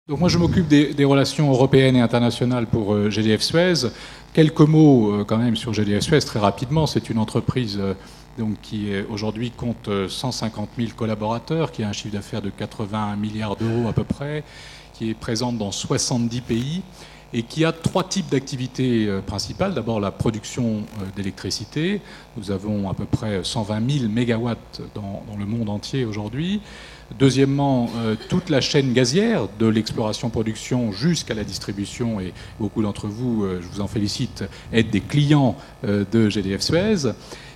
Donc moi je m'occupe des relations européennes et internationales pour GDF Suez. Quelques mots quand même sur GDF Suez très rapidement. C'est une entreprise donc, qui aujourd'hui compte 150 000 collaborateurs, qui a un chiffre d'affaires de 81 milliards d'euros à peu près, qui est présente dans 70 pays et qui a trois types d'activités principales. D'abord la production d'électricité. Nous avons à peu près 120 000 mégawatts dans le monde entier aujourd'hui. Deuxièmement, toute la chaîne gazière, de l'exploration-production jusqu'à la distribution, et beaucoup d'entre vous, je vous en félicite, êtes des clients de GDF Suez.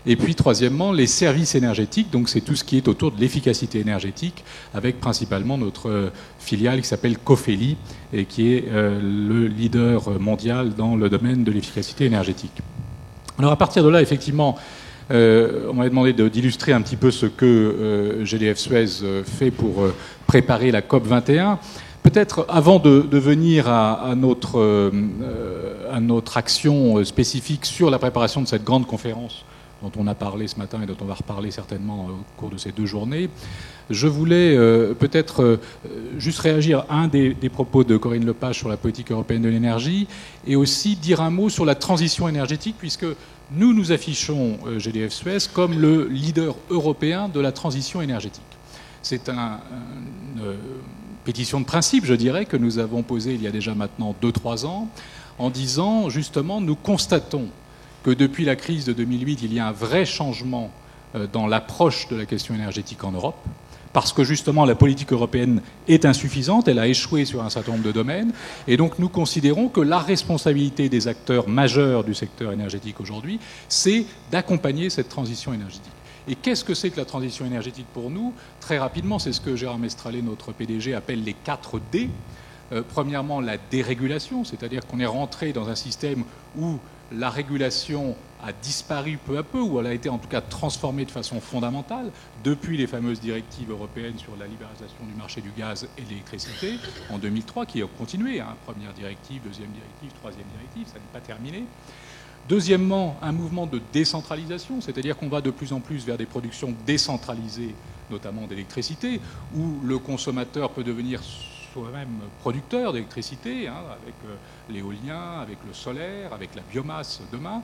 Et puis, troisièmement, les services énergétiques, donc c'est tout ce qui est autour de l'efficacité énergétique, avec principalement notre filiale qui s'appelle Cofeli, et qui est le leader mondial dans le domaine de l'efficacité énergétique. Alors, à partir de là, effectivement, on m'avait demandé d'illustrer un petit peu ce que GDF Suez fait pour préparer la COP 21. Peut-être avant de venir à notre action spécifique sur la préparation de cette grande conférence dont on a parlé ce matin et dont on va reparler certainement au cours de ces 2 journées, je voulais peut-être juste réagir à un des propos de Corinne Lepage sur la politique européenne de l'énergie et aussi dire un mot sur la transition énergétique, puisque nous affichons GDF Suez comme le leader européen de la transition énergétique. C'est une pétition de principe, je dirais, que nous avons posée il y a déjà maintenant 2-3 ans, en disant justement, nous constatons que depuis la crise de 2008, il y a un vrai changement dans l'approche de la question énergétique en Europe, parce que justement la politique européenne est insuffisante, elle a échoué sur un certain nombre de domaines, et donc nous considérons que la responsabilité des acteurs majeurs du secteur énergétique aujourd'hui, c'est d'accompagner cette transition énergétique. Et qu'est-ce que c'est que la transition énergétique pour nous? Très rapidement, c'est ce que Gérard Mestrallet, notre PDG, appelle les 4 D. Premièrement, la dérégulation, c'est-à-dire qu'on est rentré dans un système où la régulation a disparu peu à peu, ou elle a été en tout cas transformée de façon fondamentale depuis les fameuses directives européennes sur la libéralisation du marché du gaz et de l'électricité en 2003, qui ont continué, hein, première directive, deuxième directive, troisième directive, ça n'est pas terminé. Deuxièmement, un mouvement de décentralisation, c'est-à-dire qu'on va de plus en plus vers des productions décentralisées, notamment d'électricité, où le consommateur peut devenir soi-même producteur d'électricité, hein, avec l'éolien, avec le solaire, avec la biomasse demain.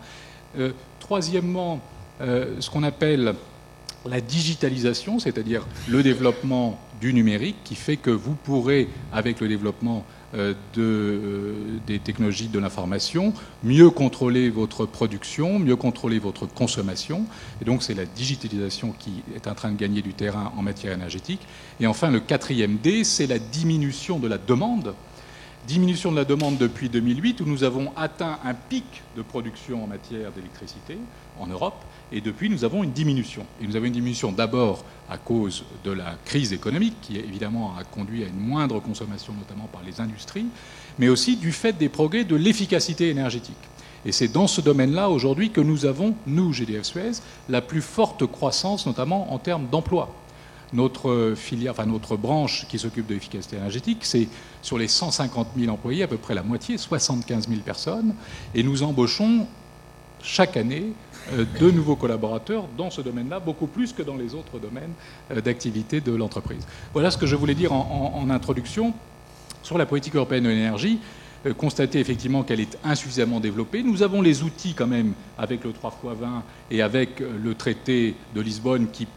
Troisièmement, ce qu'on appelle la digitalisation, c'est-à-dire le développement du numérique, qui fait que vous pourrez, avec le développement des technologies de l'information, mieux contrôler votre production, mieux contrôler votre consommation. Et donc c'est la digitalisation qui est en train de gagner du terrain en matière énergétique. Et enfin, le 4e D, c'est la diminution de la demande. Diminution de la demande depuis 2008, où nous avons atteint un pic de production en matière d'électricité en Europe, et depuis nous avons une diminution. Et nous avons une diminution d'abord à cause de la crise économique, qui évidemment a conduit à une moindre consommation, notamment par les industries, mais aussi du fait des progrès de l'efficacité énergétique. Et c'est dans ce domaine-là aujourd'hui que nous avons, nous, GDF Suez, la plus forte croissance, notamment en termes d'emploi. Notre filière, enfin notre branche qui s'occupe de l'efficacité énergétique, c'est sur les 150 000 employés, à peu près la moitié, 75 000 personnes, et nous embauchons chaque année de nouveaux collaborateurs dans ce domaine-là, beaucoup plus que dans les autres domaines d'activité de l'entreprise. Voilà ce que je voulais dire en introduction sur la politique européenne de l'énergie. Constater effectivement qu'elle est insuffisamment développée. Nous avons les outils quand même avec le 3x20 et avec le traité de Lisbonne qui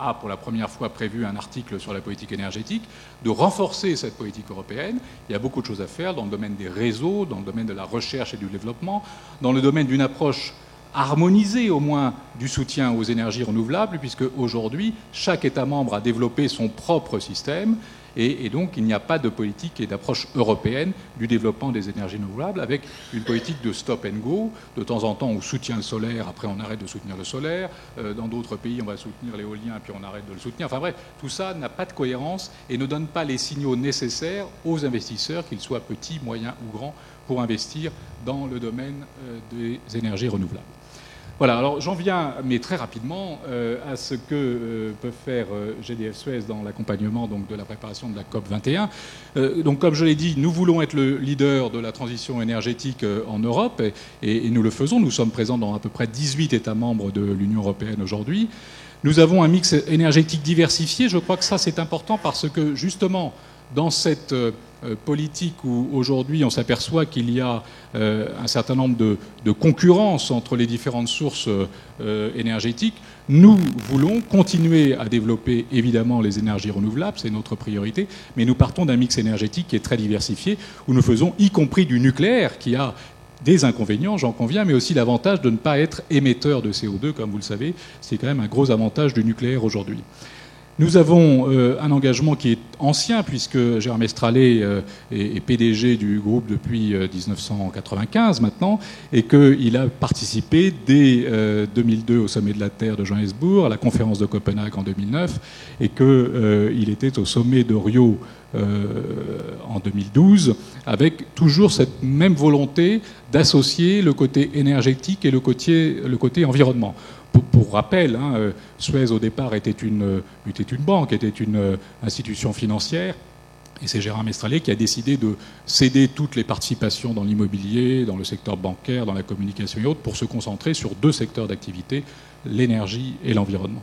a pour la première fois prévu un article sur la politique énergétique, de renforcer cette politique européenne. Il y a beaucoup de choses à faire dans le domaine des réseaux, dans le domaine de la recherche et du développement, dans le domaine d'une approche harmonisée au moins du soutien aux énergies renouvelables, puisque aujourd'hui, chaque État membre a développé son propre système, et donc il n'y a pas de politique et d'approche européenne du développement des énergies renouvelables, avec une politique de stop and go. De temps en temps, on soutient le solaire, après on arrête de soutenir le solaire. Dans d'autres pays, on va soutenir l'éolien, puis on arrête de le soutenir. Enfin bref, tout ça n'a pas de cohérence et ne donne pas les signaux nécessaires aux investisseurs, qu'ils soient petits, moyens ou grands, pour investir dans le domaine des énergies renouvelables. Voilà, alors j'en viens, mais très rapidement, à ce que peut faire GDF Suez dans l'accompagnement donc, de la préparation de la COP 21. Donc, comme je l'ai dit, nous voulons être le leader de la transition énergétique en Europe, et nous le faisons. Nous sommes présents dans à peu près 18 États membres de l'Union européenne aujourd'hui. Nous avons un mix énergétique diversifié. Je crois que ça, c'est important parce que, justement, dans cette politique où aujourd'hui on s'aperçoit qu'il y a un certain nombre de concurrences entre les différentes sources énergétiques, nous voulons continuer à développer évidemment les énergies renouvelables, c'est notre priorité, mais nous partons d'un mix énergétique qui est très diversifié, où nous faisons y compris du nucléaire qui a des inconvénients, j'en conviens, mais aussi l'avantage de ne pas être émetteur de CO2, comme vous le savez. C'est quand même un gros avantage du nucléaire aujourd'hui. Nous avons un engagement qui est ancien, puisque Gérard Mestrallet est PDG du groupe depuis 1995 maintenant, et qu'il a participé dès 2002 au sommet de la Terre de Johannesburg, à la conférence de Copenhague en 2009, et qu'il était au sommet de Rio en 2012, avec toujours cette même volonté d'associer le côté énergétique et le côté environnement. Pour rappel, Suez au départ était une banque, était une institution financière, et c'est Gérard Mestrallet qui a décidé de céder toutes les participations dans l'immobilier, dans le secteur bancaire, dans la communication et autres, pour se concentrer sur 2 secteurs d'activité, l'énergie et l'environnement.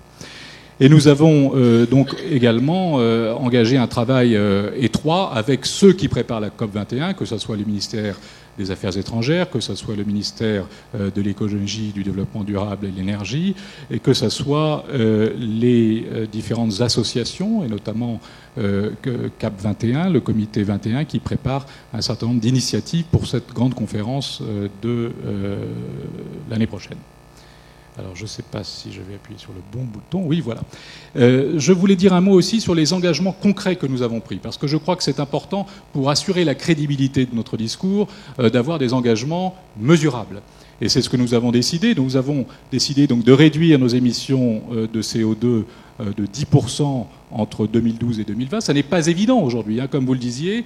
Et nous avons donc également engagé un travail étroit avec ceux qui préparent la COP21, que ce soit le ministère des Affaires étrangères, que ce soit le ministère de l'écologie, du développement durable et de l'énergie, et que ce soit les différentes associations, et notamment CAP 21, le comité 21, qui prépare un certain nombre d'initiatives pour cette grande conférence de l'année prochaine. Alors, je ne sais pas si je vais appuyer sur le bon bouton. Oui, voilà. Je voulais dire un mot aussi sur les engagements concrets que nous avons pris, parce que je crois que c'est important pour assurer la crédibilité de notre discours d'avoir des engagements mesurables. Et c'est ce que nous avons décidé. Nous avons décidé donc de réduire nos émissions de CO2 de 10% entre 2012 et 2020. Ça n'est pas évident aujourd'hui, comme vous le disiez.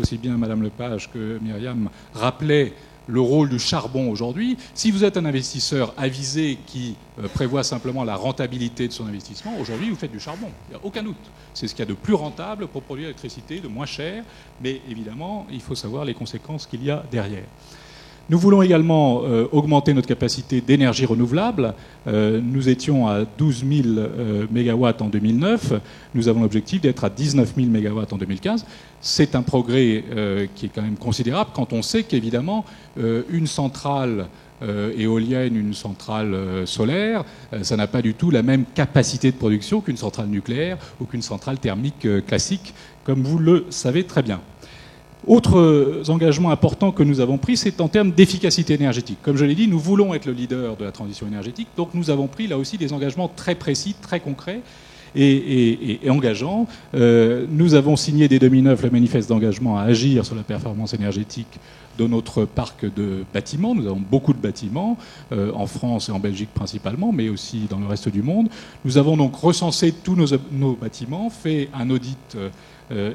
Aussi bien Madame Lepage que Myriam rappelaient le rôle du charbon aujourd'hui. Si vous êtes un investisseur avisé qui prévoit simplement la rentabilité de son investissement, aujourd'hui vous faites du charbon, il n'y a aucun doute. C'est ce qu'il y a de plus rentable pour produire l'électricité, de moins cher, mais évidemment il faut savoir les conséquences qu'il y a derrière. Nous voulons également augmenter notre capacité d'énergie renouvelable. Nous étions à 12 000 mégawatts en 2009. Nous avons l'objectif d'être à 19 000 mégawatts en 2015. C'est un progrès qui est quand même considérable quand on sait qu'évidemment, une centrale éolienne, une centrale solaire, ça n'a pas du tout la même capacité de production qu'une centrale nucléaire ou qu'une centrale thermique classique, comme vous le savez très bien. Autre engagement important que nous avons pris, c'est en termes d'efficacité énergétique. Comme je l'ai dit, nous voulons être le leader de la transition énergétique, donc nous avons pris là aussi des engagements très précis, très concrets et engageants. Nous avons signé dès 2009 le manifeste d'engagement à agir sur la performance énergétique de notre parc de bâtiments. Nous avons beaucoup de bâtiments, en France et en Belgique principalement, mais aussi dans le reste du monde. Nous avons donc recensé tous nos bâtiments, fait un audit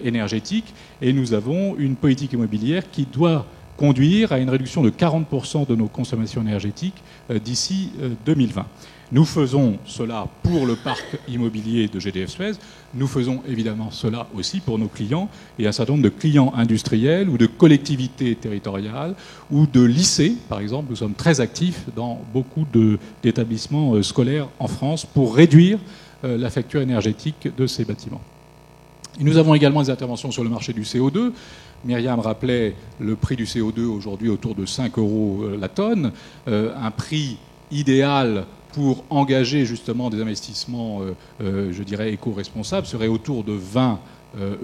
énergétique, et nous avons une politique immobilière qui doit conduire à une réduction de 40% de nos consommations énergétiques d'ici 2020. Nous faisons cela pour le parc immobilier de GDF Suez, nous faisons évidemment cela aussi pour nos clients et un certain nombre de clients industriels ou de collectivités territoriales ou de lycées, par exemple. Nous sommes très actifs dans beaucoup d'établissements scolaires en France pour réduire la facture énergétique de ces bâtiments. Et nous avons également des interventions sur le marché du CO2. Myriam rappelait le prix du CO2 aujourd'hui autour de 5 € la tonne, un prix idéal pour engager justement des investissements, je dirais, éco-responsables serait autour de 20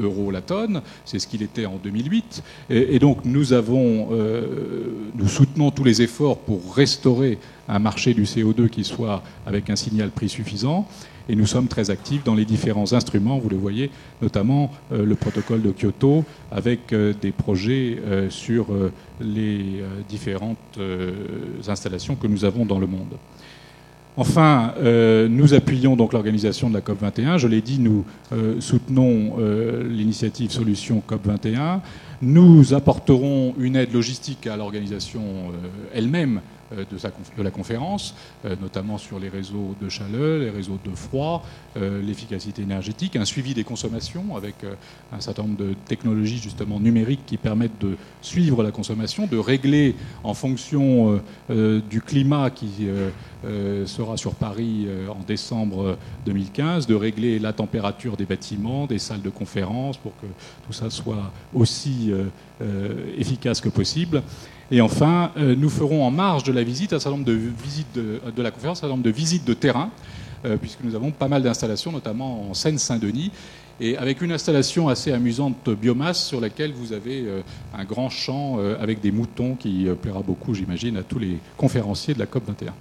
€ la tonne. C'est ce qu'il était en 2008. Et donc nous soutenons tous les efforts pour restaurer un marché du CO2 qui soit avec un signal prix suffisant. Et nous sommes très actifs dans les différents instruments, vous le voyez, notamment le protocole de Kyoto, avec des projets sur les différentes installations que nous avons dans le monde. Enfin, nous appuyons donc l'organisation de la COP21. Je l'ai dit, nous soutenons l'initiative Solutions COP21. Nous apporterons une aide logistique à l'organisation elle-même de la conférence, notamment sur les réseaux de chaleur, les réseaux de froid, l'efficacité énergétique, un suivi des consommations avec un certain nombre de technologies justement numériques qui permettent de suivre la consommation, de régler en fonction du climat qui sera sur Paris en décembre 2015, de régler la température des bâtiments, des salles de conférence pour que tout ça soit aussi efficace que possible. Et enfin, nous ferons en marge de la visite un certain nombre de visites de la conférence, un certain nombre de visites de terrain, puisque nous avons pas mal d'installations, notamment en Seine-Saint-Denis, et avec une installation assez amusante biomasse sur laquelle vous avez un grand champ avec des moutons qui plaira beaucoup, j'imagine, à tous les conférenciers de la COP21.